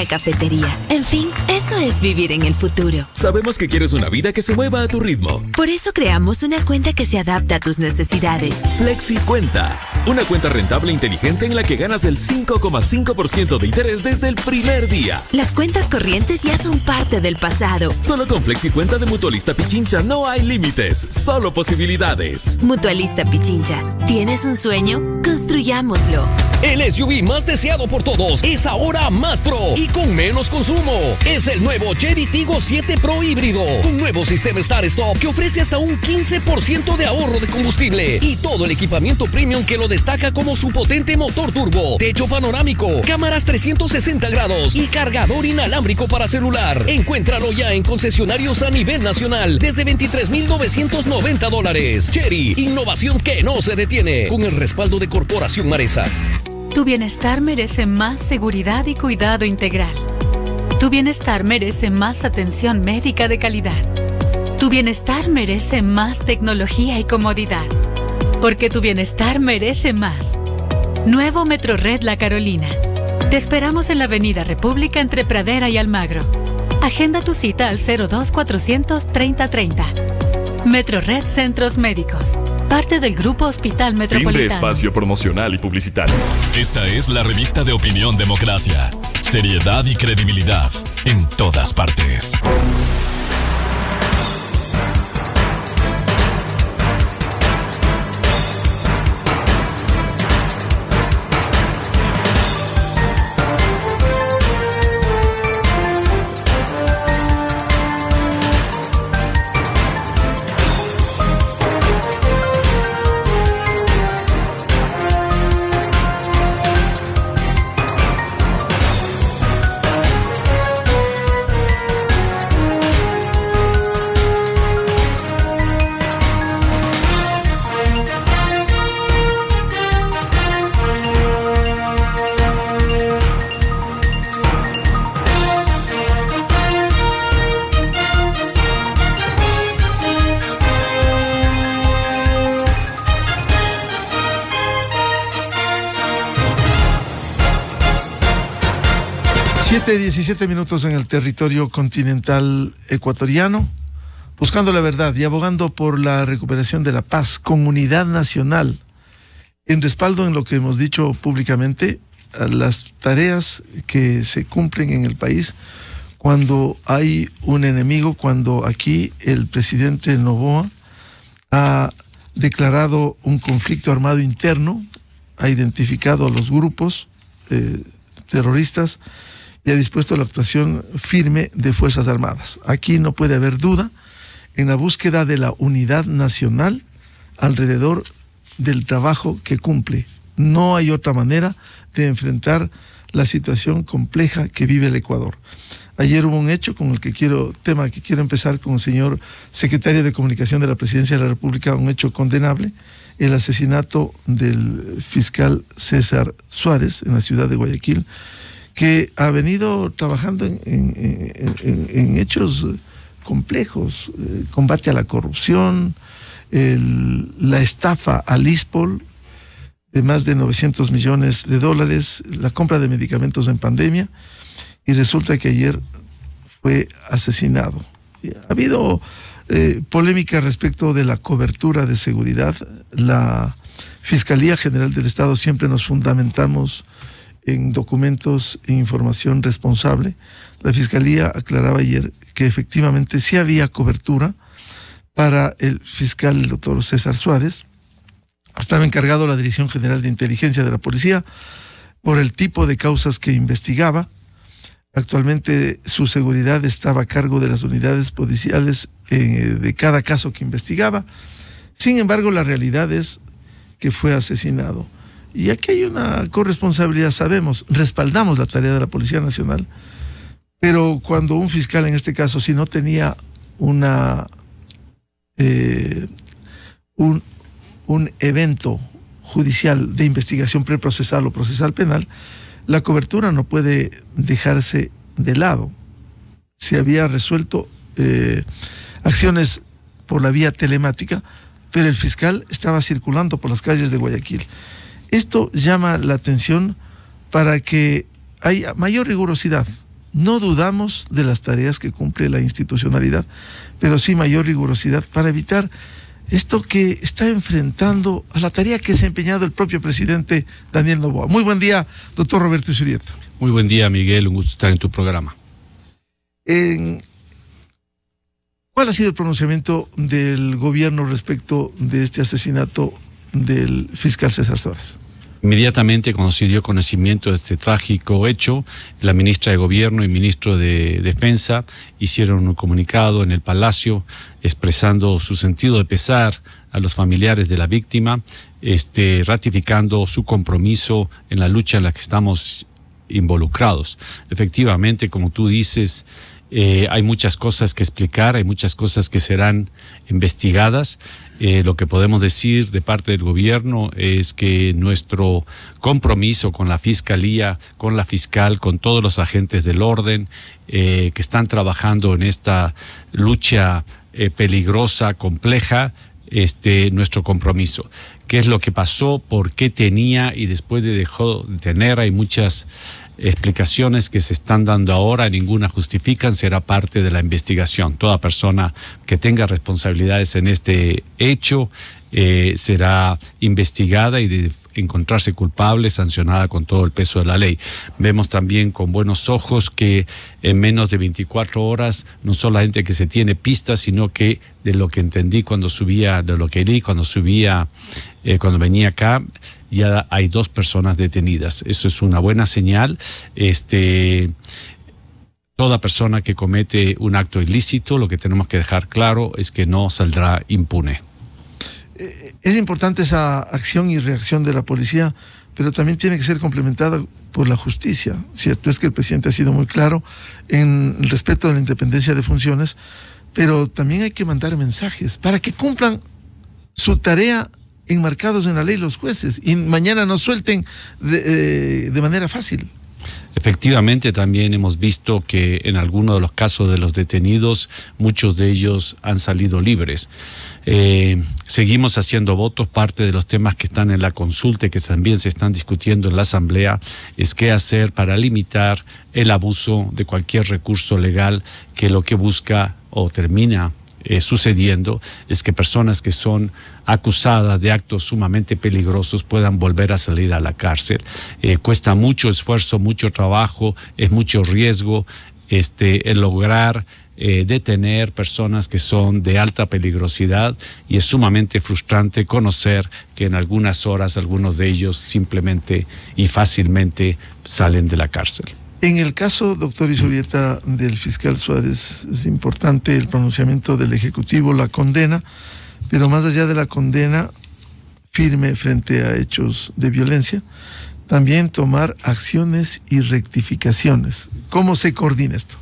una cafetería. En fin, eso es vivir en el futuro. Sabemos que quieres una vida que se mueva a tu ritmo. Por eso creamos una cuenta que se adapta a tus necesidades. Flexi Cuenta. Una cuenta rentable e inteligente en la que ganas el 5,5% de interés desde el primer día. Las cuentas corrientes ya son parte del pasado. Solo con Flexi Cuenta de Mutualista Pichincha no hay límites, solo posibilidades. Mutualista Pichincha. ¿Tienes un sueño? Construyámoslo. El SUV más deseado por todos es ahora más pro y con menos consumo. Es el nuevo Chery Tiggo 7 Pro híbrido, con nuevo sistema Start Stop que ofrece hasta un 15% de ahorro de combustible y todo el equipamiento premium que lo destaca como su potente motor turbo, techo panorámico, cámaras 360 grados y cargador inalámbrico para celular. Encuéntralo ya en concesionarios a nivel nacional desde $23,990. Chery, innovación que no se detiene, con el respaldo de Corporación Maresa. Tu bienestar merece más seguridad y cuidado integral. Tu bienestar merece más atención médica de calidad. Tu bienestar merece más tecnología y comodidad. Porque tu bienestar merece más. Nuevo Metrored La Carolina. Te esperamos en la Avenida República entre Pradera y Almagro. Agenda tu cita al 02-400-3030. Metrored Centros Médicos. Parte del Grupo Hospital Metropolitano. Fin de espacio promocional y publicitario. Esta es la revista de opinión Democracia. Seriedad y credibilidad en todas partes. Siete 17 minutos en el territorio continental ecuatoriano, buscando la verdad y abogando por la recuperación de la paz con unidad nacional, en respaldo en lo que hemos dicho públicamente, a las tareas que se cumplen en el país cuando hay un enemigo, cuando aquí el presidente Noboa ha declarado un conflicto armado interno, ha identificado a los grupos terroristas y ha dispuesto la actuación firme de Fuerzas Armadas. Aquí no puede haber duda en la búsqueda de la unidad nacional alrededor del trabajo que cumple. No hay otra manera de enfrentar la situación compleja que vive el Ecuador. Ayer hubo un hecho con el que quiero empezar con el señor secretario de Comunicación de la Presidencia de la República, un hecho condenable, el asesinato del fiscal César Suárez en la ciudad de Guayaquil, que ha venido trabajando en hechos complejos, combate a la corrupción, la estafa al ISPOL de más de $900 millones, la compra de medicamentos en pandemia, y resulta que ayer fue asesinado. Ha habido polémica respecto de la cobertura de seguridad. La Fiscalía General del Estado siempre nos fundamentamos en documentos e información responsable. La Fiscalía aclaraba ayer que efectivamente sí había cobertura para el fiscal, el doctor César Suárez. Estaba encargado la Dirección General de Inteligencia de la Policía por el tipo de causas que investigaba. Actualmente su seguridad estaba a cargo de las unidades policiales de cada caso que investigaba. Sin embargo, la realidad es que fue asesinado. Y aquí hay una corresponsabilidad, sabemos, respaldamos la tarea de la Policía Nacional, pero cuando un fiscal, en este caso, si no tenía un evento judicial de investigación preprocesal o procesal penal, la cobertura no puede dejarse de lado. Se había resuelto acciones por la vía telemática, pero el fiscal estaba circulando por las calles de Guayaquil. Esto llama la atención para que haya mayor rigurosidad No dudamos de las tareas que cumple la institucionalidad, pero sí mayor rigurosidad para evitar esto que está enfrentando a la tarea que se ha empeñado el propio presidente Daniel Noboa. Muy buen día, doctor Roberto Isurieta. Muy buen día, Miguel, un gusto estar en tu programa. ¿Cuál ha sido el pronunciamiento del gobierno respecto de este asesinato del fiscal César Suárez? Inmediatamente cuando se dio conocimiento de este trágico hecho, la ministra de Gobierno y ministro de Defensa hicieron un comunicado en el Palacio expresando su sentido de pesar a los familiares de la víctima, ratificando su compromiso en la lucha en la que estamos involucrados. Efectivamente, como tú dices, hay muchas cosas que explicar, hay muchas cosas que serán investigadas. Lo que podemos decir de parte del gobierno es que nuestro compromiso con la Fiscalía, con la fiscal, con todos los agentes del orden que están trabajando en esta lucha peligrosa, compleja, nuestro compromiso. ¿Qué es lo que pasó? ¿Por qué tenía y después dejó de tener? Hay muchas explicaciones que se están dando ahora, ninguna justifican, será parte de la investigación. Toda persona que tenga responsabilidades en este hecho será investigada y de encontrarse culpable, sancionada con todo el peso de la ley. Vemos también con buenos ojos que en menos de 24 horas no solamente que se tiene pistas, sino que de lo que entendí cuando subía, de lo que leí cuando subía, cuando venía acá, ya hay 2 personas detenidas. Esto es una buena señal. Toda persona que comete un acto ilícito, lo que tenemos que dejar claro es que no saldrá impune. Es importante esa acción y reacción de la policía, pero también tiene que ser complementada por la justicia. Cierto es que el presidente ha sido muy claro en el respeto de la independencia de funciones, pero también hay que mandar mensajes para que cumplan su tarea enmarcados en la ley los jueces y mañana no suelten de manera fácil. Efectivamente, también hemos visto que en algunos de los casos de los detenidos, muchos de ellos han salido libres. Seguimos haciendo votos. Parte de los temas que están en la consulta y que también se están discutiendo en la Asamblea es qué hacer para limitar el abuso de cualquier recurso legal que lo que busca o termina sucediendo es que personas que son acusadas de actos sumamente peligrosos puedan volver a salir a la cárcel. Cuesta mucho esfuerzo, mucho trabajo, es mucho riesgo el lograr detener personas que son de alta peligrosidad y es sumamente frustrante conocer que en algunas horas algunos de ellos simplemente y fácilmente salen de la cárcel. En el caso, doctor Isurieta, del fiscal Suárez, es importante el pronunciamiento del Ejecutivo, la condena, pero más allá de la condena firme frente a hechos de violencia, también tomar acciones y rectificaciones. ¿Cómo se coordina esto?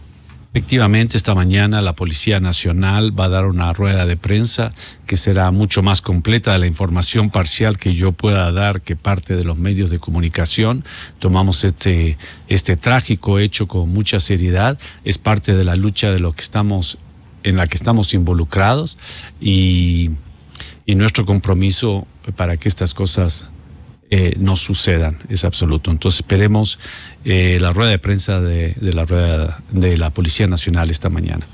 Efectivamente, esta mañana la Policía Nacional va a dar una rueda de prensa que será mucho más completa de la información parcial que yo pueda dar que parte de los medios de comunicación. Tomamos este trágico hecho con mucha seriedad, es parte de la lucha de lo que en la que estamos involucrados y nuestro compromiso para que estas cosas no sucedan, es absoluto. Entonces esperemos la rueda de prensa de la Policía Nacional esta mañana.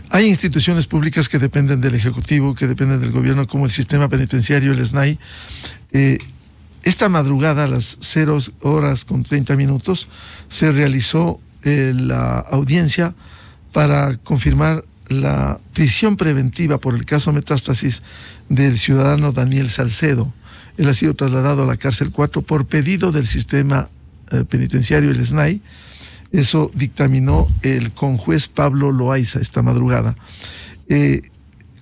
Hay instituciones públicas que dependen del Ejecutivo, que dependen del gobierno, como el sistema penitenciario, el SNAI. Esta madrugada, a las 0:30, se realizó la audiencia para confirmar la prisión preventiva por el caso Metástasis del ciudadano Daniel Salcedo. Él ha sido trasladado a la cárcel 4 por pedido del sistema penitenciario, el SNAI. Eso dictaminó el conjuez Pablo Loaiza esta madrugada.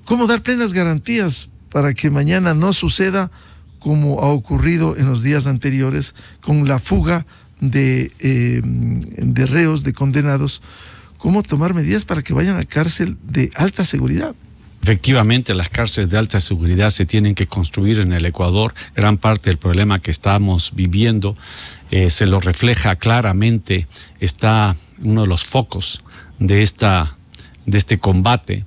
¿Cómo dar plenas garantías para que mañana no suceda como ha ocurrido en los días anteriores con la fuga de reos, de condenados? ¿Cómo tomar medidas para que vayan a cárcel de alta seguridad? Efectivamente, las cárceles de alta seguridad se tienen que construir en el Ecuador. Gran parte del problema que estamos viviendo se lo refleja claramente. Está uno de los focos de este combate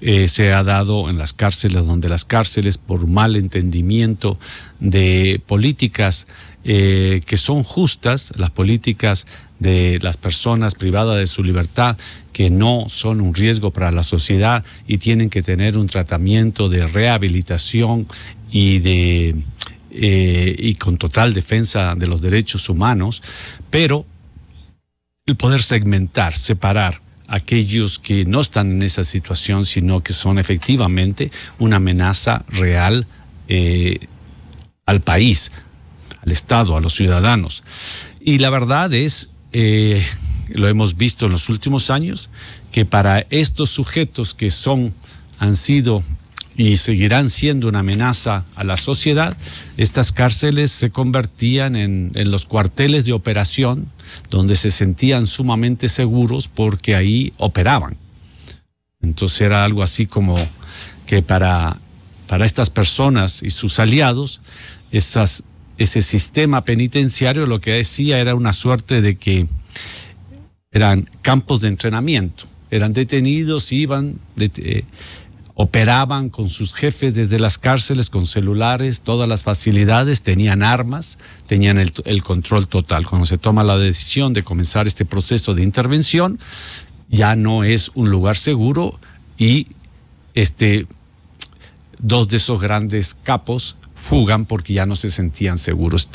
se ha dado en las cárceles, donde las cárceles, por mal entendimiento de políticas que son justas, las políticas de las personas privadas de su libertad, que no son un riesgo para la sociedad y tienen que tener un tratamiento de rehabilitación y con total defensa de los derechos humanos, pero el poder segmentar, separar aquellos que no están en esa situación, sino que son efectivamente una amenaza real al país, al Estado, a los ciudadanos. Y la verdad es, lo hemos visto en los últimos años, que para estos sujetos que han sido y seguirán siendo una amenaza a la sociedad, estas cárceles se convertían en los cuarteles de operación, donde se sentían sumamente seguros porque ahí operaban. Entonces era algo así como que para estas personas y sus aliados, ese sistema penitenciario lo que decía era una suerte de que eran campos de entrenamiento. Eran detenidos, operaban con sus jefes desde las cárceles, con celulares, todas las facilidades, tenían armas, tenían el control total. Cuando se toma la decisión de comenzar este proceso de intervención, ya no es un lugar seguro y dos de esos grandes capos fugan porque ya no se sentían seguros.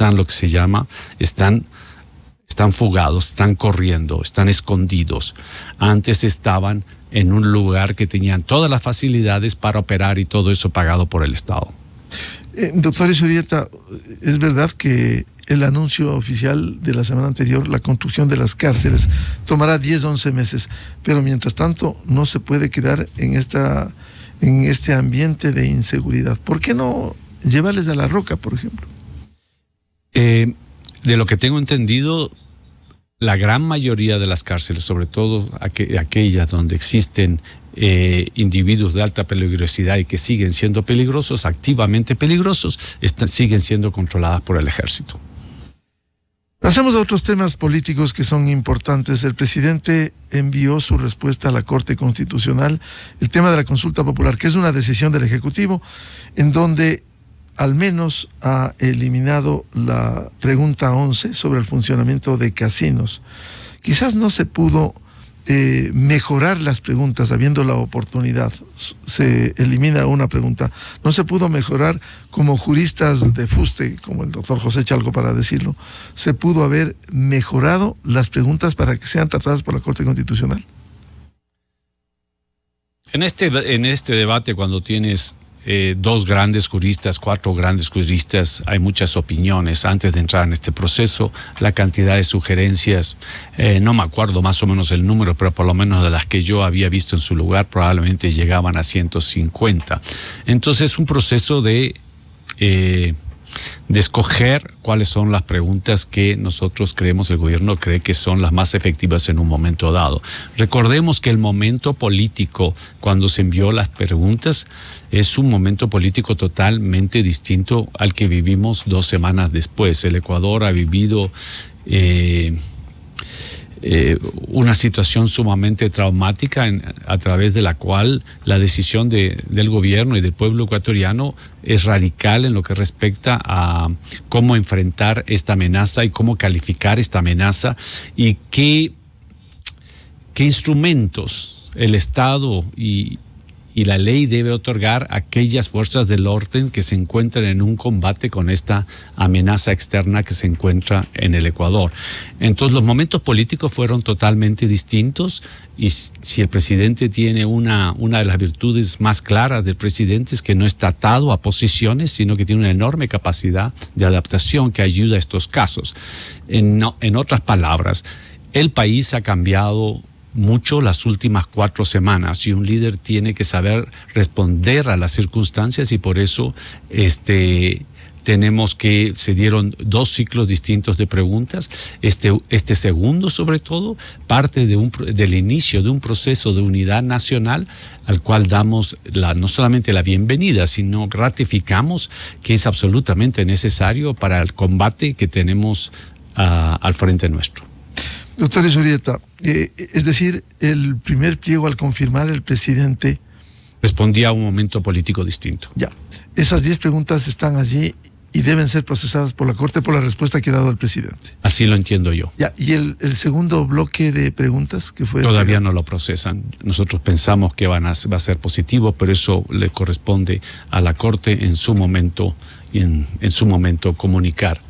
Están fugados, están corriendo, están escondidos. Antes estaban en un lugar que tenían todas las facilidades para operar y todo eso pagado por el Estado. Doctor Izurieta, ¿es verdad que el anuncio oficial de la semana anterior, la construcción de las cárceles, tomará 10 o 11 meses, pero mientras tanto no se puede quedar en este ambiente de inseguridad? ¿Por qué no llevarles a La Roca, por ejemplo? De lo que tengo entendido, la gran mayoría de las cárceles, sobre todo aquellas donde existen individuos de alta peligrosidad y que siguen siendo peligrosos, activamente peligrosos, siguen siendo controladas por el ejército. Pasemos a otros temas políticos que son importantes. El presidente envió su respuesta a la Corte Constitucional, el tema de la consulta popular, que es una decisión del Ejecutivo, en donde al menos ha eliminado la pregunta 11 sobre el funcionamiento de casinos. Quizás no se pudo mejorar las preguntas habiendo la oportunidad. Se elimina una pregunta. No se pudo mejorar como juristas de fuste, como el doctor José Chalco para decirlo. Se pudo haber mejorado las preguntas para que sean tratadas por la Corte Constitucional. En este debate, cuando tienes dos grandes juristas, 4 grandes juristas, hay muchas opiniones. Antes de entrar en este proceso, la cantidad de sugerencias, no me acuerdo más o menos el número, pero por lo menos de las que yo había visto en su lugar, probablemente llegaban a 150. Entonces, un proceso de escoger cuáles son las preguntas que nosotros creemos, el gobierno cree que son las más efectivas en un momento dado. Recordemos que el momento político, cuando se envió las preguntas, es un momento político totalmente distinto al que vivimos 2 semanas después. El Ecuador ha vivido una situación sumamente traumática a través de la cual la decisión del gobierno y del pueblo ecuatoriano es radical en lo que respecta a cómo enfrentar esta amenaza y cómo calificar esta amenaza y qué instrumentos el Estado y la ley debe otorgar a aquellas fuerzas del orden que se encuentran en un combate con esta amenaza externa que se encuentra en el Ecuador. Entonces los momentos políticos fueron totalmente distintos y si el presidente tiene una de las virtudes más claras del presidente es que no está atado a posiciones, sino que tiene una enorme capacidad de adaptación que ayuda a estos casos. En otras palabras, el país ha cambiado mucho las últimas 4 semanas y un líder tiene que saber responder a las circunstancias y por eso tenemos que se dieron 2 ciclos distintos de preguntas. Este segundo, sobre todo, parte del inicio de un proceso de unidad nacional al cual damos no solamente la bienvenida, sino ratificamos que es absolutamente necesario para el combate que tenemos al frente nuestro. Doctor Izurieta, es decir, el primer pliego al confirmar el presidente respondía a un momento político distinto. Ya, esas 10 preguntas están allí y deben ser procesadas por la Corte por la respuesta que ha dado el presidente. Así lo entiendo yo. Ya, y el segundo bloque de preguntas que fue... Todavía no lo procesan. Nosotros pensamos que va a ser positivo, pero eso le corresponde a la Corte en su momento y en su momento comunicar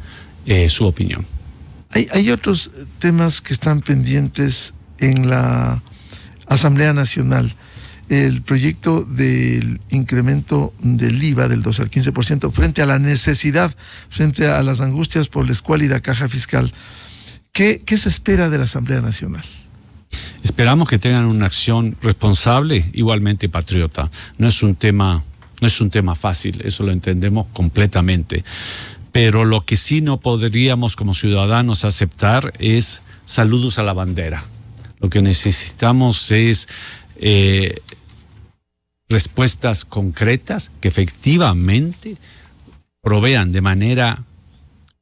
su opinión. Hay otros temas que están pendientes en la Asamblea Nacional. El proyecto del incremento del IVA del 12 al 15% frente a la necesidad, frente a las angustias por la escuálida caja fiscal. ¿Qué se espera de la Asamblea Nacional? Esperamos que tengan una acción responsable, igualmente patriota. No es un tema fácil, eso lo entendemos completamente. Pero lo que sí no podríamos como ciudadanos aceptar es saludos a la bandera. Lo que necesitamos es respuestas concretas que efectivamente provean de manera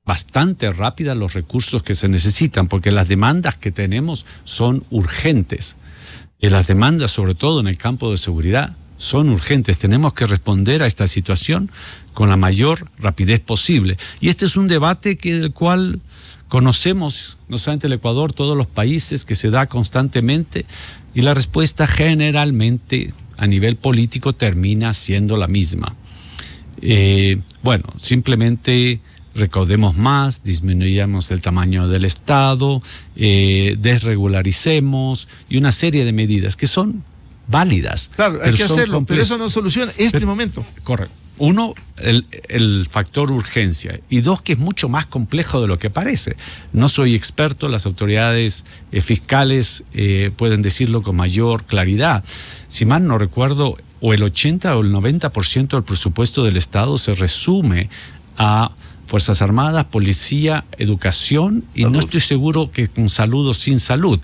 bastante rápida los recursos que se necesitan, porque las demandas que tenemos son urgentes. Las demandas, sobre todo en el campo de seguridad, son urgentes. Tenemos que responder a esta situación con la mayor rapidez posible. Y este es un debate del cual conocemos, no solamente el Ecuador, todos los países, que se da constantemente, y la respuesta generalmente a nivel político termina siendo la misma. Simplemente recaudemos más, disminuyamos el tamaño del Estado, desregularicemos, y una serie de medidas que son válidas. Claro, hay que hacerlo, pero eso no soluciona momento. Correcto. Uno, el factor urgencia, y dos, que es mucho más complejo de lo que parece. No soy experto, las autoridades fiscales pueden decirlo con mayor claridad. Si mal no recuerdo, o el 80 o el 90% del presupuesto del Estado se resume a Fuerzas Armadas, Policía, Educación, y salud. No estoy seguro que con salud o sin salud.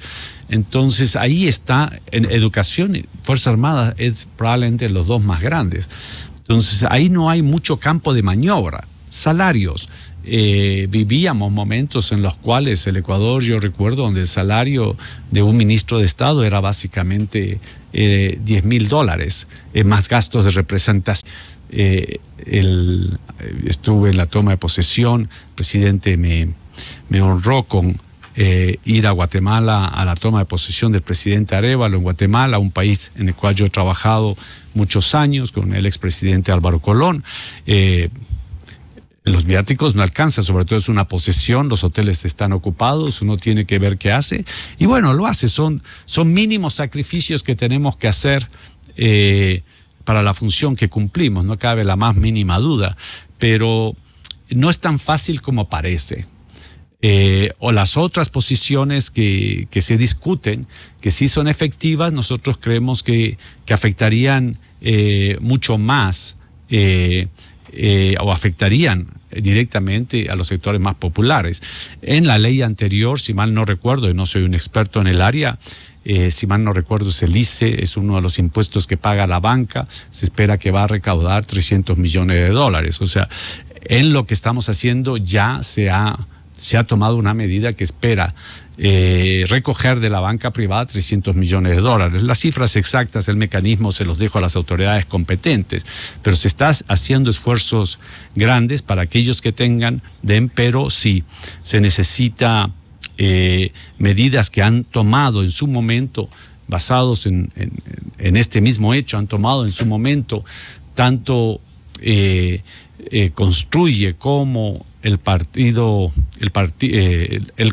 Entonces ahí está, en Educación y Fuerzas Armadas es probablemente los dos más grandes. Entonces ahí no hay mucho campo de maniobra. Salarios. Vivíamos momentos en los cuales el Ecuador, yo recuerdo, donde el salario de un ministro de Estado era básicamente $10,000, más gastos de representación. Estuve en la toma de posesión, el presidente me honró con ir a Guatemala a la toma de posesión del presidente Arévalo en Guatemala, un país en el cual yo he trabajado muchos años con el expresidente Álvaro Colón. Los viáticos no alcanzan, sobre todo es una posesión, los hoteles están ocupados, uno tiene que ver qué hace, y bueno, lo hace. Son mínimos sacrificios que tenemos que hacer para la función que cumplimos, no cabe la más mínima duda, pero no es tan fácil como parece. O las otras posiciones que se discuten, que sí son efectivas, nosotros creemos que afectarían mucho más o afectarían directamente a los sectores más populares. En la ley anterior, si mal no recuerdo, y no soy un experto en el área, si mal no recuerdo, el ICE es uno de los impuestos que paga la banca, se espera que va a recaudar $300 millones. O sea, en lo que estamos haciendo ya se ha tomado una medida que espera recoger de la banca privada $300 millones. Las cifras exactas, el mecanismo se los dejo a las autoridades competentes, pero se está haciendo esfuerzos grandes para aquellos que den, pero sí, se necesita medidas que han tomado en su momento, basados en este mismo hecho, han tomado en su momento tanto Construye como el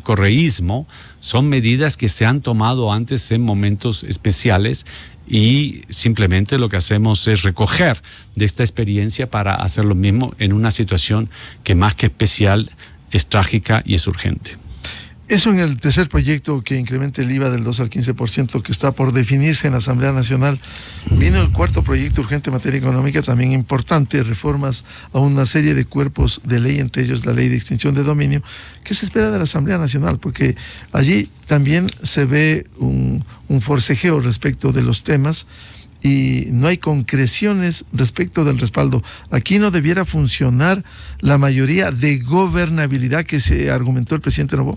correísmo, son medidas que se han tomado antes en momentos especiales, y simplemente lo que hacemos es recoger de esta experiencia para hacer lo mismo en una situación que más que especial es trágica y es urgente. Eso en el tercer proyecto que incrementa el IVA del 2 al 15% que está por definirse en la Asamblea Nacional. Vino el cuarto proyecto urgente en materia económica, también importante, reformas a una serie de cuerpos de ley, entre ellos la ley de extinción de dominio. ¿Qué se espera de la Asamblea Nacional? Porque allí también se ve un forcejeo respecto de los temas y no hay concreciones respecto del respaldo. Aquí no debiera funcionar la mayoría de gobernabilidad que se argumentó el presidente Noboa.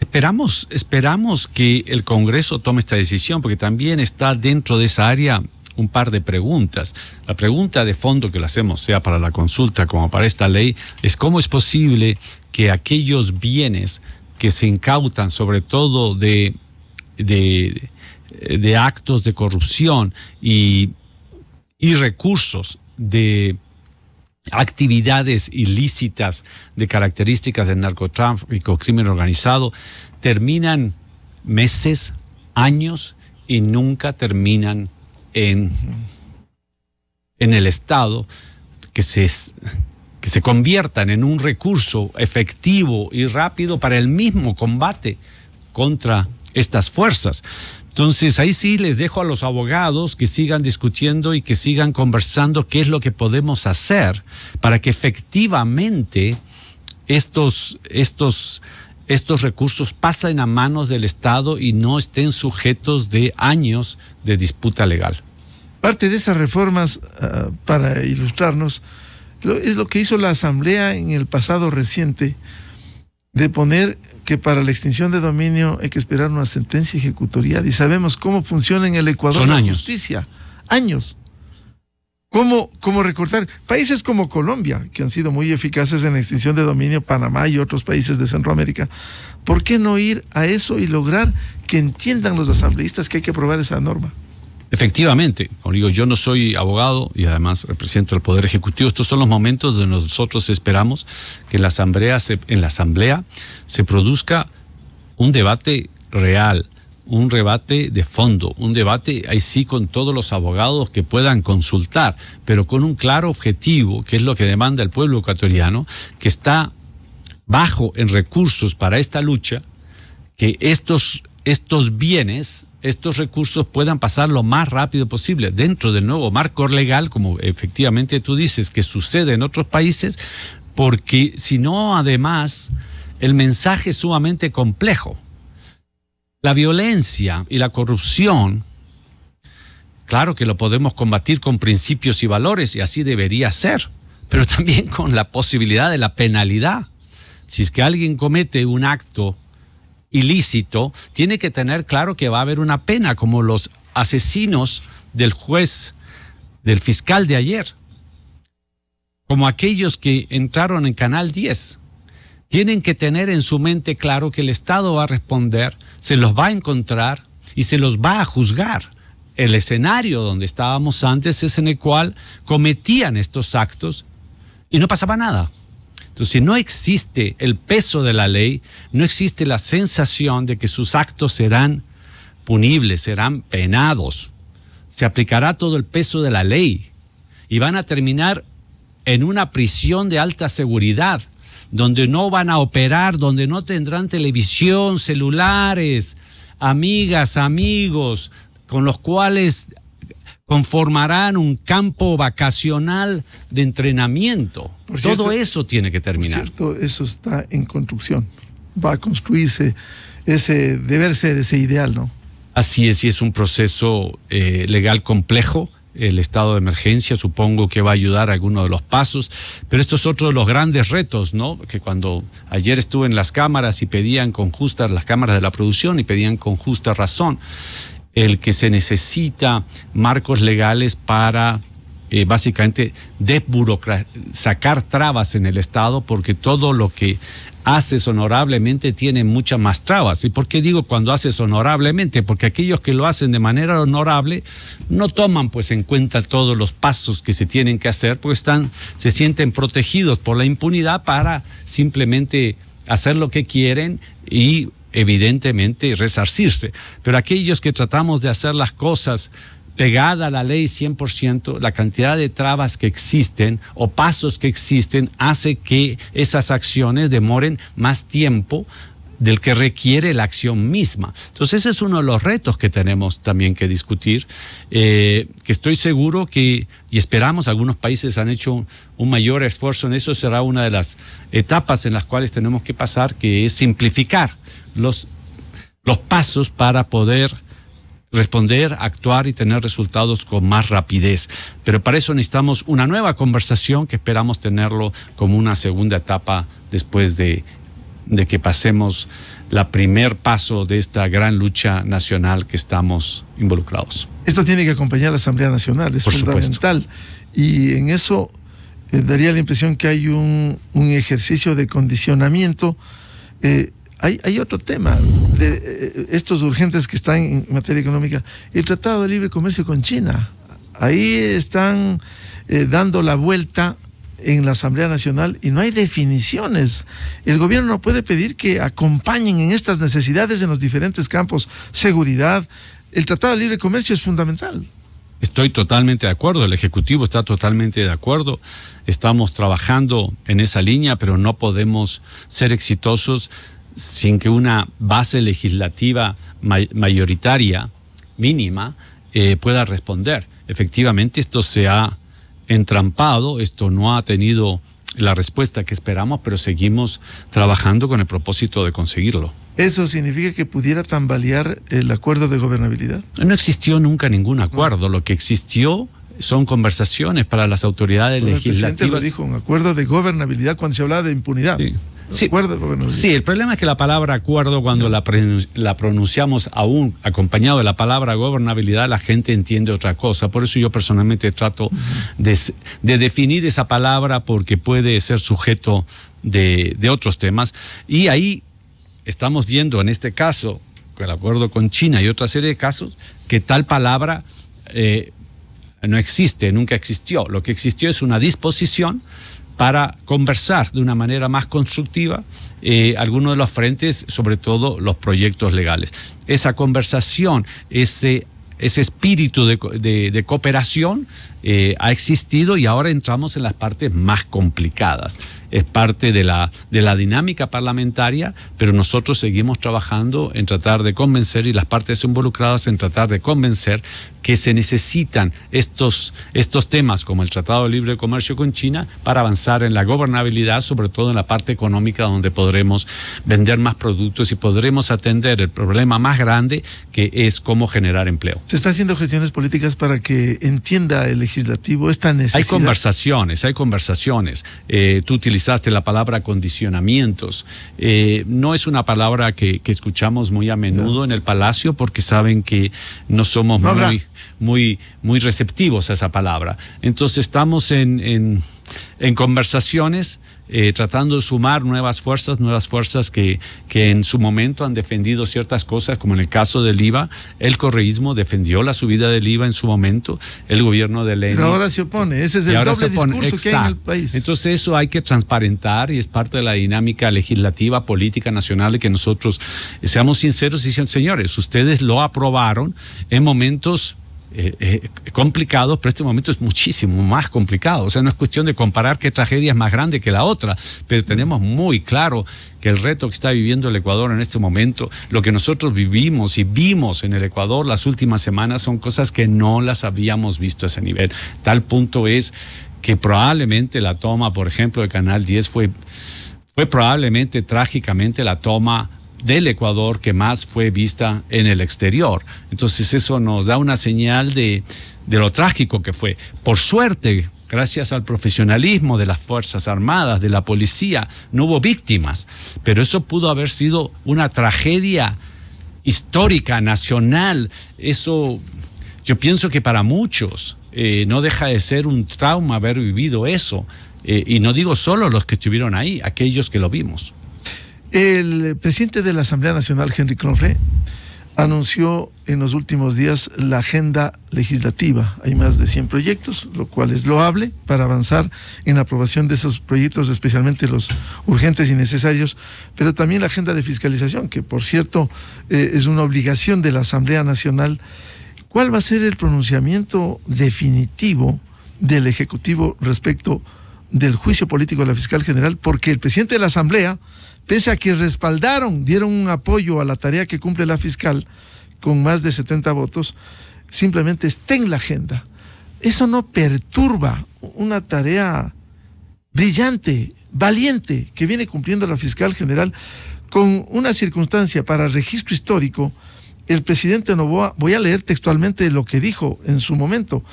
Esperamos que el Congreso tome esta decisión, porque también está dentro de esa área un par de preguntas. La pregunta de fondo que le hacemos, sea para la consulta como para esta ley, es cómo es posible que aquellos bienes que se incautan, sobre todo de actos de corrupción y recursos de actividades ilícitas de características del narcotráfico, crimen organizado, terminan meses, años y nunca terminan en el Estado, que se conviertan en un recurso efectivo y rápido para el mismo combate contra estas fuerzas. Entonces, ahí sí les dejo a los abogados que sigan discutiendo y que sigan conversando qué es lo que podemos hacer para que efectivamente estos recursos pasen a manos del Estado y no estén sujetos de años de disputa legal. Parte de esas reformas, para ilustrarnos, es lo que hizo la Asamblea en el pasado reciente, de poner que para la extinción de dominio hay que esperar una sentencia ejecutorial, y sabemos cómo funciona en el Ecuador la justicia. Años. ¿Cómo recortar? Países como Colombia, que han sido muy eficaces en la extinción de dominio, Panamá y otros países de Centroamérica, ¿por qué no ir a eso y lograr que entiendan los asambleístas que hay que aprobar esa norma? Efectivamente, como digo, yo no soy abogado y además represento el Poder Ejecutivo. Estos son los momentos donde nosotros esperamos que en la Asamblea se produzca un debate real, un debate de fondo, un debate ahí sí con todos los abogados que puedan consultar, pero con un claro objetivo, que es lo que demanda el pueblo ecuatoriano, que está bajo en recursos para esta lucha, que estos bienes, estos recursos puedan pasar lo más rápido posible dentro del nuevo marco legal, como efectivamente tú dices que sucede en otros países, porque si no, además, el mensaje es sumamente complejo. La violencia y la corrupción, claro que lo podemos combatir con principios y valores, y así debería ser, pero también con la posibilidad de la penalidad. Si es que alguien comete un acto ilícito, tiene que tener claro que va a haber una pena, como los asesinos del juez, del fiscal de ayer, como aquellos que entraron en Canal 10. Tienen que tener en su mente claro que el Estado va a responder, se los va a encontrar y se los va a juzgar. El escenario donde estábamos antes es en el cual cometían estos actos y no pasaba nada. Entonces, si no existe el peso de la ley, no existe la sensación de que sus actos serán punibles, serán penados. Se aplicará todo el peso de la ley y van a terminar en una prisión de alta seguridad, donde no van a operar, donde no tendrán televisión, celulares, amigas, amigos, con los cuales conformarán un campo vacacional de entrenamiento. Todo eso tiene que terminar. Por cierto, eso está en construcción. Va a construirse deber ser ese ideal, ¿no? Así es, y es un proceso legal complejo. El estado de emergencia supongo que va a ayudar a algunos de los pasos, pero esto es otro de los grandes retos, ¿no? Que cuando ayer estuve en las cámaras y pedían con justa, las cámaras de la producción, y pedían con justa razón el que se necesita marcos legales para básicamente sacar trabas en el Estado, porque todo lo que haces honorablemente tiene muchas más trabas. ¿Y por qué digo cuando haces honorablemente? Porque aquellos que lo hacen de manera honorable no toman pues en cuenta todos los pasos que se tienen que hacer, porque se sienten protegidos por la impunidad para simplemente hacer lo que quieren y evidentemente resarcirse. Pero aquellos que tratamos de hacer las cosas pegada a la ley 100%, la cantidad de trabas que existen o pasos que existen hace que esas acciones demoren más tiempo del que requiere la acción misma. Entonces ese es uno de los retos que tenemos también que discutir, que estoy seguro que, y esperamos, algunos países han hecho un mayor esfuerzo en eso. Será una de las etapas en las cuales tenemos que pasar, que es simplificar los pasos para poder responder, actuar y tener resultados con más rapidez. Pero para eso necesitamos una nueva conversación, que esperamos tenerlo como una segunda etapa después de que pasemos primer paso de esta gran lucha nacional que estamos involucrados. Esto tiene que acompañar a la Asamblea Nacional, es fundamental. Y en eso daría la impresión que hay un ejercicio de condicionamiento. Hay otro tema de estos urgentes que están en materia económica. El Tratado de Libre Comercio con China. Ahí están dando la vuelta en la Asamblea Nacional y no hay definiciones. El gobierno no puede pedir que acompañen en estas necesidades en los diferentes campos. Seguridad. El Tratado de Libre Comercio es fundamental. Estoy totalmente de acuerdo, el Ejecutivo está totalmente de acuerdo, estamos trabajando en esa línea, pero no podemos ser exitosos sin que una base legislativa mayoritaria, mínima, pueda responder. Efectivamente, esto se ha entrampado, esto no ha tenido la respuesta que esperamos, pero seguimos trabajando con el propósito de conseguirlo. ¿Eso significa que pudiera tambalear el acuerdo de gobernabilidad? No existió nunca ningún acuerdo. Lo que existió son conversaciones para las autoridades legislativas. El presidente lo dijo, un acuerdo de gobernabilidad cuando se hablaba de impunidad. Sí. Sí, acuerdo de gobernabilidad. Sí, el problema es que la palabra acuerdo, cuando la pronunciamos aún acompañado de la palabra gobernabilidad, la gente entiende otra cosa. Por eso yo personalmente trato de definir esa palabra, porque puede ser sujeto de otros temas. Y ahí estamos viendo en este caso, con el acuerdo con China y otra serie de casos, que tal palabra no existe, nunca existió. Lo que existió es una disposición para conversar de una manera más constructiva algunos de los frentes, sobre todo los proyectos legales. Esa conversación, ese espíritu de cooperación ha existido, y ahora entramos en las partes más complicadas. Es parte de la dinámica parlamentaria, pero nosotros seguimos trabajando en tratar de convencer, y las partes involucradas en tratar de convencer que se necesitan estos temas como el Tratado de Libre Comercio con China para avanzar en la gobernabilidad, sobre todo en la parte económica, donde podremos vender más productos y podremos atender el problema más grande, que es cómo generar empleo. ¿Se está haciendo gestiones políticas para que entienda el legislativo esta necesidad? Hay conversaciones. Tú utilizaste la palabra condicionamientos. No es una palabra que escuchamos muy a menudo en el Palacio, porque saben que no somos muy receptivos a esa palabra. Entonces estamos en conversaciones, tratando de sumar nuevas fuerzas que en su momento han defendido ciertas cosas, como en el caso del IVA. El correísmo defendió la subida del IVA en su momento, el gobierno de Lenin. Pero ahora se opone, ese es el doble discurso que hay en el país. Entonces eso hay que transparentar, y es parte de la dinámica legislativa, política nacional, que nosotros seamos sinceros y dicen, señores, ustedes lo aprobaron en momentos complicado, pero este momento es muchísimo más complicado. O sea, no es cuestión de comparar qué tragedia es más grande que la otra, pero tenemos muy claro que el reto que está viviendo el Ecuador en este momento, lo que nosotros vivimos y vimos en el Ecuador las últimas semanas, son cosas que no las habíamos visto a ese nivel. Tal punto es que probablemente la toma, por ejemplo, de Canal 10 fue probablemente trágicamente la toma del Ecuador que más fue vista en el exterior. Entonces eso nos da una señal de lo trágico que fue. Por suerte, gracias al profesionalismo de las Fuerzas Armadas, de la policía, no hubo víctimas, pero eso pudo haber sido una tragedia histórica, nacional. Eso, yo pienso que para muchos no deja de ser un trauma haber vivido eso, y no digo solo los que estuvieron ahí, aquellos que lo vimos. El presidente de la Asamblea Nacional, Henry Knofle, anunció en los últimos días la agenda legislativa. Hay más de 100 proyectos, lo cual es loable para avanzar en la aprobación de esos proyectos, especialmente los urgentes y necesarios, pero también la agenda de fiscalización, que por cierto es una obligación de la Asamblea Nacional. ¿Cuál va a ser el pronunciamiento definitivo del Ejecutivo respecto del juicio político de la fiscal general? Porque el presidente de la Asamblea, pese a que dieron un apoyo a la tarea que cumple la fiscal con más de 70 votos, simplemente está en la agenda. Eso no perturba una tarea brillante, valiente, que viene cumpliendo la fiscal general con una circunstancia para registro histórico. El presidente Noboa, voy a leer textualmente lo que dijo en su momento: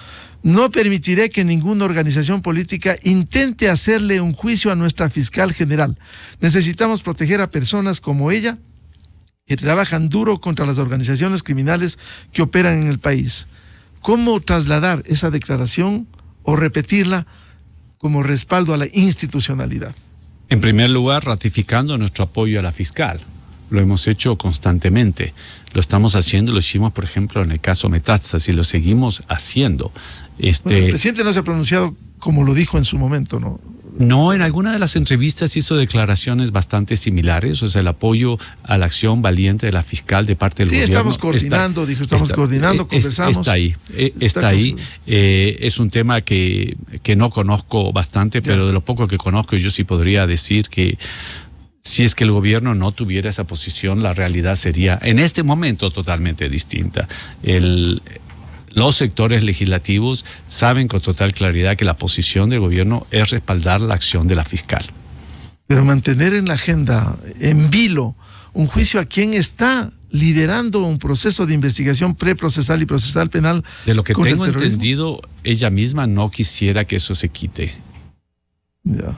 no permitiré que ninguna organización política intente hacerle un juicio a nuestra fiscal general. Necesitamos proteger a personas como ella que trabajan duro contra las organizaciones criminales que operan en el país. ¿Cómo trasladar esa declaración o repetirla como respaldo a la institucionalidad? En primer lugar, ratificando nuestro apoyo a la fiscal. Lo hemos hecho constantemente. Lo estamos haciendo, lo hicimos, por ejemplo, en el caso Metástasis, y lo seguimos haciendo. Bueno, el presidente no se ha pronunciado como lo dijo en su momento, ¿no? No, en alguna de las entrevistas hizo declaraciones bastante similares, o sea, el apoyo a la acción valiente de la fiscal de parte del gobierno. Sí, estamos coordinando, conversamos. Está ahí. Es un tema que no conozco bastante, pero de lo poco que conozco yo sí podría decir que si es que el gobierno no tuviera esa posición, la realidad sería en este momento totalmente distinta. Los sectores legislativos saben con total claridad que la posición del gobierno es respaldar la acción de la fiscal. Pero mantener en la agenda, en vilo, un juicio a quien está liderando un proceso de investigación preprocesal y procesal penal. De lo que tengo entendido, ella misma no quisiera que eso se quite. Ya.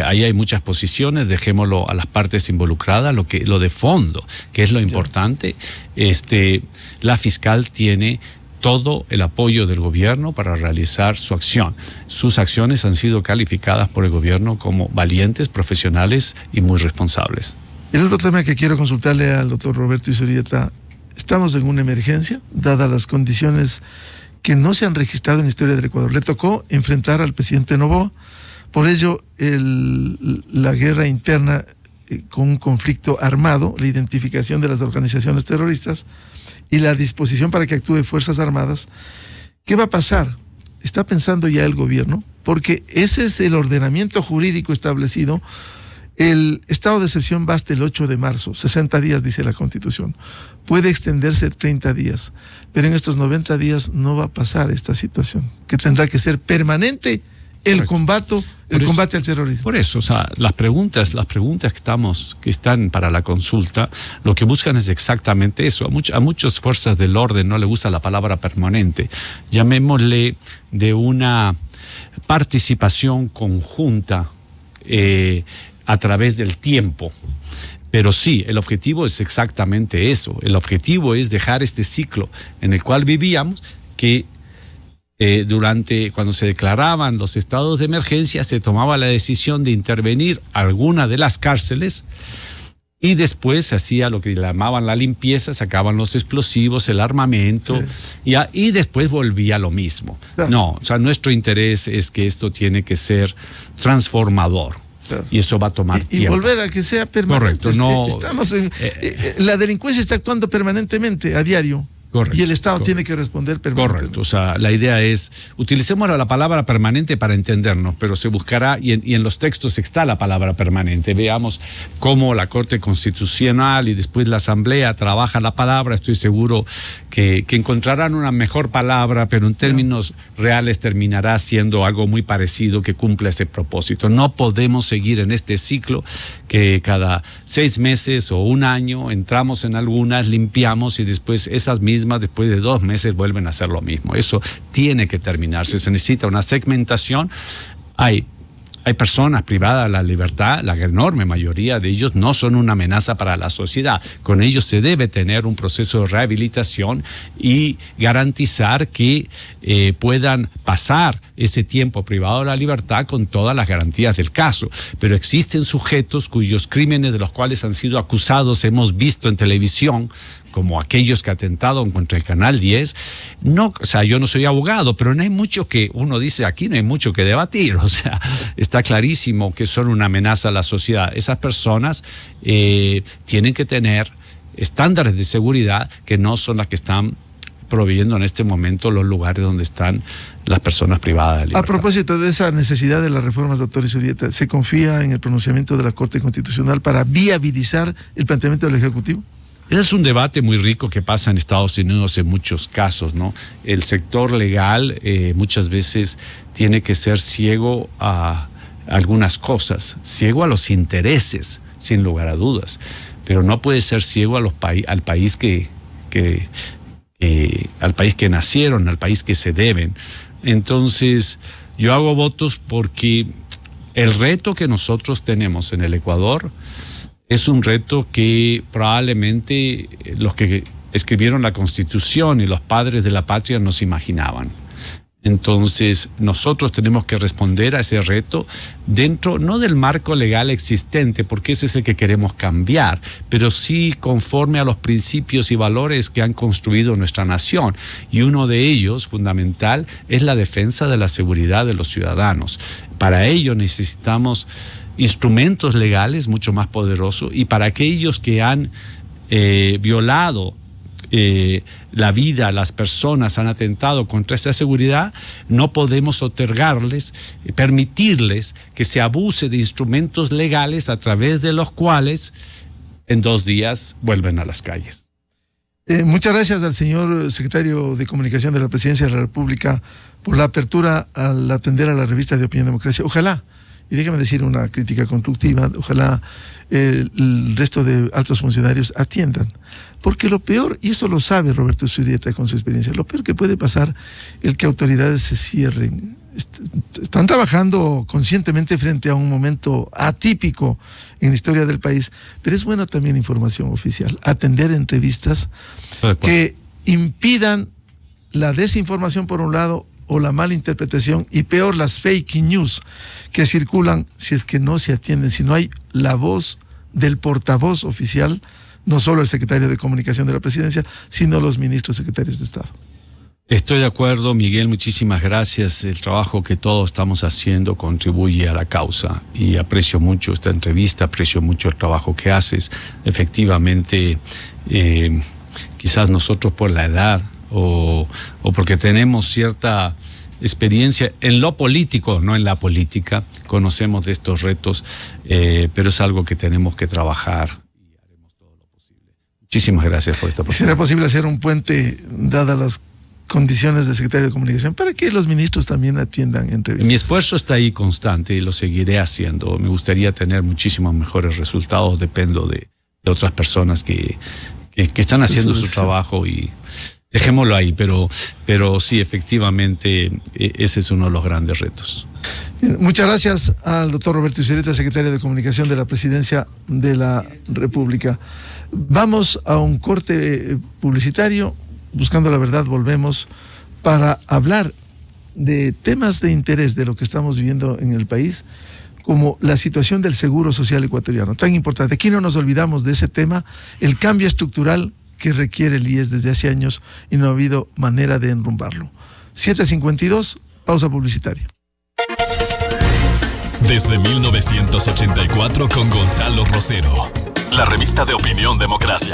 Ahí hay muchas posiciones, dejémoslo a las partes involucradas, lo de fondo, que es lo importante. La fiscal tiene todo el apoyo del gobierno para realizar su acción. Sus acciones han sido calificadas por el gobierno como valientes, profesionales y muy responsables. El otro tema que quiero consultarle al doctor Roberto Izurieta, estamos en una emergencia, dadas las condiciones que no se han registrado en la historia del Ecuador. Le tocó enfrentar al presidente Noboa, por ello la guerra interna con un conflicto armado, la identificación de las organizaciones terroristas, y la disposición para que actúe Fuerzas Armadas. ¿Qué va a pasar? ¿Está pensando ya el gobierno? Porque ese es el ordenamiento jurídico establecido. El estado de excepción va hasta el 8 de marzo, 60 días dice la Constitución. Puede extenderse 30 días, pero en estos 90 días no va a pasar esta situación, que tendrá que ser permanente el combate al terrorismo. Por eso, o sea, las preguntas que están para la consulta, lo que buscan es exactamente eso. A muchas fuerzas del orden no le gusta la palabra permanente. Llamémosle de una participación conjunta a través del tiempo. Pero sí, el objetivo es exactamente eso. El objetivo es dejar este ciclo en el cual vivíamos, que cuando se declaraban los estados de emergencia, se tomaba la decisión de intervenir alguna de las cárceles y después se hacía lo que llamaban la limpieza, sacaban los explosivos, el armamento, sí. y después volvía lo mismo. Claro. No, o sea, nuestro interés es que esto tiene que ser transformador. Claro. Y eso va a tomar tiempo. Y volver a que sea permanente. Correcto. No, la delincuencia está actuando permanentemente, a diario. Correcto, y el Estado tiene que responder permanentemente. Correcto, o sea, la idea es, utilicemos la palabra permanente para entendernos, pero se buscará, y en los textos está la palabra permanente. Veamos cómo la Corte Constitucional y después la Asamblea trabaja la palabra. Estoy seguro que encontrarán una mejor palabra, pero en términos reales terminará siendo algo muy parecido que cumpla ese propósito. No podemos seguir en este ciclo que cada 6 meses o un año entramos en algunas, limpiamos y después esas mismas después de 2 meses vuelven a hacer lo mismo. Eso tiene que terminarse. Se necesita una segmentación. Hay personas privadas de la libertad, la enorme mayoría de ellos no son una amenaza para la sociedad. Con ellos se debe tener un proceso de rehabilitación y garantizar que puedan pasar ese tiempo privado de la libertad con todas las garantías del caso. Pero existen sujetos cuyos crímenes de los cuales han sido acusados hemos visto en televisión, como aquellos que atentaron contra el Canal 10, no, o sea, yo no soy abogado, pero no hay mucho que, uno dice, aquí no hay mucho que debatir, o sea, está clarísimo que son una amenaza a la sociedad. Esas personas tienen que tener estándares de seguridad que no son las que están proveyendo en este momento los lugares donde están las personas privadas de libertad. A propósito de esa necesidad de las reformas, doctor Izurieta, ¿se confía en el pronunciamiento de la Corte Constitucional para viabilizar el planteamiento del Ejecutivo? Ese es un debate muy rico que pasa en Estados Unidos en muchos casos, ¿no? El sector legal muchas veces tiene que ser ciego a algunas cosas, ciego a los intereses, sin lugar a dudas, pero no puede ser ciego al país que nacieron, al país que se deben. Entonces, yo hago votos porque el reto que nosotros tenemos en el Ecuador es un reto que probablemente los que escribieron la Constitución y los padres de la patria no se imaginaban. Entonces, nosotros tenemos que responder a ese reto dentro, no del marco legal existente, porque ese es el que queremos cambiar, pero sí conforme a los principios y valores que han construido nuestra nación. Y uno de ellos, fundamental, es la defensa de la seguridad de los ciudadanos. Para ello necesitamos instrumentos legales mucho más poderosos, y para aquellos que han violado la vida, las personas han atentado contra esa seguridad, no podemos otorgarles, permitirles que se abuse de instrumentos legales a través de los cuales en 2 días vuelven a las calles. Muchas gracias al señor secretario de Comunicación de la Presidencia de la República por la apertura al atender a la revista de Opinión Democracia. Ojalá, y déjame decir una crítica constructiva, ojalá el resto de altos funcionarios atiendan. Porque lo peor, y eso lo sabe Roberto Zurrieta con su experiencia, lo peor que puede pasar es que autoridades se cierren. Están trabajando conscientemente frente a un momento atípico en la historia del país, pero es bueno también información oficial, atender entrevistas que impidan la desinformación por un lado o la mala interpretación, y peor, las fake news que circulan si es que no se atienden, si no hay la voz del portavoz oficial, no solo el secretario de Comunicación de la Presidencia, sino los ministros secretarios de Estado. Estoy de acuerdo, Miguel, muchísimas gracias. El trabajo que todos estamos haciendo contribuye a la causa y aprecio mucho esta entrevista, aprecio mucho el trabajo que haces. Efectivamente, quizás nosotros por la edad o porque tenemos cierta experiencia en lo político, no en la política, conocemos de estos retos, pero es algo que tenemos que trabajar. Muchísimas gracias por esta oportunidad. ¿Será posible hacer un puente, dadas las condiciones del secretario de Comunicación, para que los ministros también atiendan entrevistas? Mi esfuerzo está ahí constante y lo seguiré haciendo. Me gustaría tener muchísimos mejores resultados. Dependo de otras personas que están haciendo su trabajo, y dejémoslo ahí, pero sí, efectivamente, ese es uno de los grandes retos. Bien, muchas gracias al doctor Roberto Zurrieta, secretario de Comunicación de la Presidencia de la República. Vamos a un corte publicitario. Buscando la verdad, volvemos para hablar de temas de interés de lo que estamos viviendo en el país, como la situación del Seguro Social ecuatoriano, tan importante. Aquí no nos olvidamos de ese tema, el cambio estructural que requiere el IES desde hace años y no ha habido manera de enrumbarlo. 7:52, pausa publicitaria. Desde 1984 con Gonzalo Rosero. La revista de Opinión Democracia.